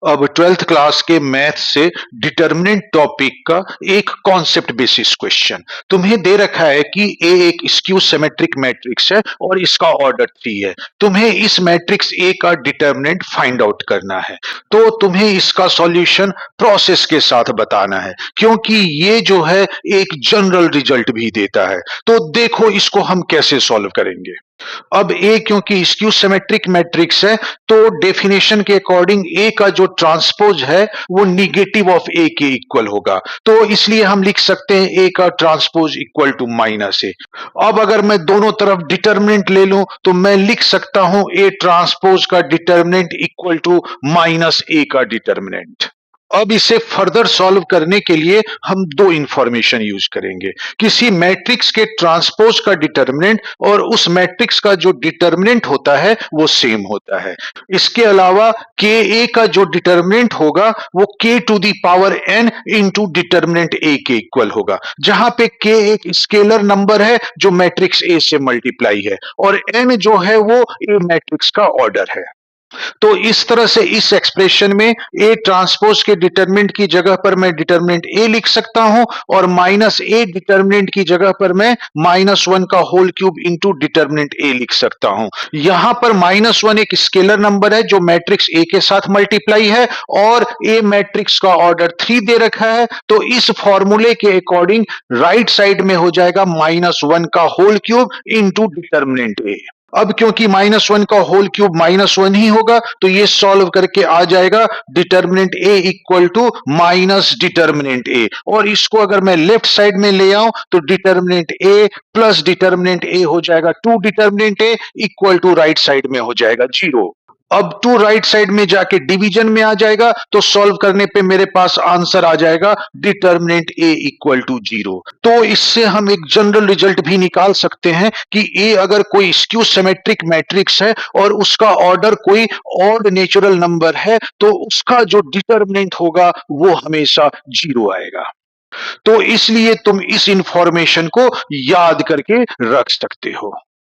अब 12th class के math से डिटर्मिनेंट टॉपिक का एक कॉन्सेप्ट बेसिस क्वेश्चन तुम्हें दे रखा है कि ए एक स्क्यू सिमेट्रिक मैट्रिक्स है और इसका ऑर्डर 3 है। तुम्हें इस मैट्रिक्स ए का डिटर्मिनेंट फाइंड आउट करना है, तो तुम्हें इसका सॉल्यूशन प्रोसेस के साथ बताना है, क्योंकि ये जो है एक जनरल रिजल्ट भी देता है। तो देखो इसको हम कैसे सॉल्व करेंगे। अब ए क्योंकि स्क्यू सिमेट्रिक मैट्रिक्स है, तो डेफिनेशन के अकॉर्डिंग ए का जो ट्रांसपोज है वो निगेटिव ऑफ ए के इक्वल होगा, तो इसलिए हम लिख सकते हैं ए का ट्रांसपोज इक्वल टू माइनस ए। अब अगर मैं दोनों तरफ डिटर्मिनेंट ले लूं तो मैं लिख सकता हूं ए ट्रांसपोज का डिटर्मिनेंट इक्वल टू माइनस ए का डिटर्मिनेंट। अब इसे फर्दर सॉल्व करने के लिए हम दो इंफॉर्मेशन यूज करेंगे। किसी मैट्रिक्स के ट्रांसपोज का डिटर्मिनेंट और उस मैट्रिक्स का जो डिटर्मिनेंट होता है वो सेम होता है। इसके अलावा के ए का जो डिटर्मिनेंट होगा वो k to the power n into determinant A के इक्वल होगा, जहां पे के एक स्केलर नंबर है जो मैट्रिक्स ए से मल्टीप्लाई है और एन जो है वो ए मैट्रिक्स का ऑर्डर है। तो इस तरह से इस एक्सप्रेशन में ए ट्रांसपोज के डिटरमिनेंट की जगह पर मैं डिटरमिनेंट ए लिख सकता हूं और माइनस ए डिटरमिनेंट की जगह पर मैं -1 का whole cube into determinant A लिख सकता हूं। यहां पर -1 एक स्केलर नंबर है जो मैट्रिक्स ए के साथ मल्टीप्लाई है और ए मैट्रिक्स का ऑर्डर 3 दे रखा है, तो इस फॉर्मूले के अकॉर्डिंग राइट साइड में हो जाएगा -1 का whole cube into determinant A. अब क्योंकि -1 का होल क्यूब -1 ही होगा, तो ये सॉल्व करके आ जाएगा determinant A equal to minus determinant A, और इसको अगर मैं लेफ्ट साइड में ले आऊं तो determinant A plus determinant A हो जाएगा 2 determinant A equal to right side में हो जाएगा 0। अब 2 राइट साइड में जाके डिवीजन में आ जाएगा, तो सॉल्व करने पे मेरे पास आंसर आ जाएगा डिटर्मिनेंट ए इक्वल टू 0। तो इससे हम एक जनरल रिजल्ट भी निकाल सकते हैं कि ए अगर कोई स्क्यू सिमेट्रिक मैट्रिक्स है और उसका ऑर्डर कोई ऑड नेचुरल नंबर है, तो उसका जो डिटर्मिनेंट होगा वो हमेशा 0 आएगा। तो इसलिए तुम इस इंफॉर्मेशन को याद करके रख सकते हो।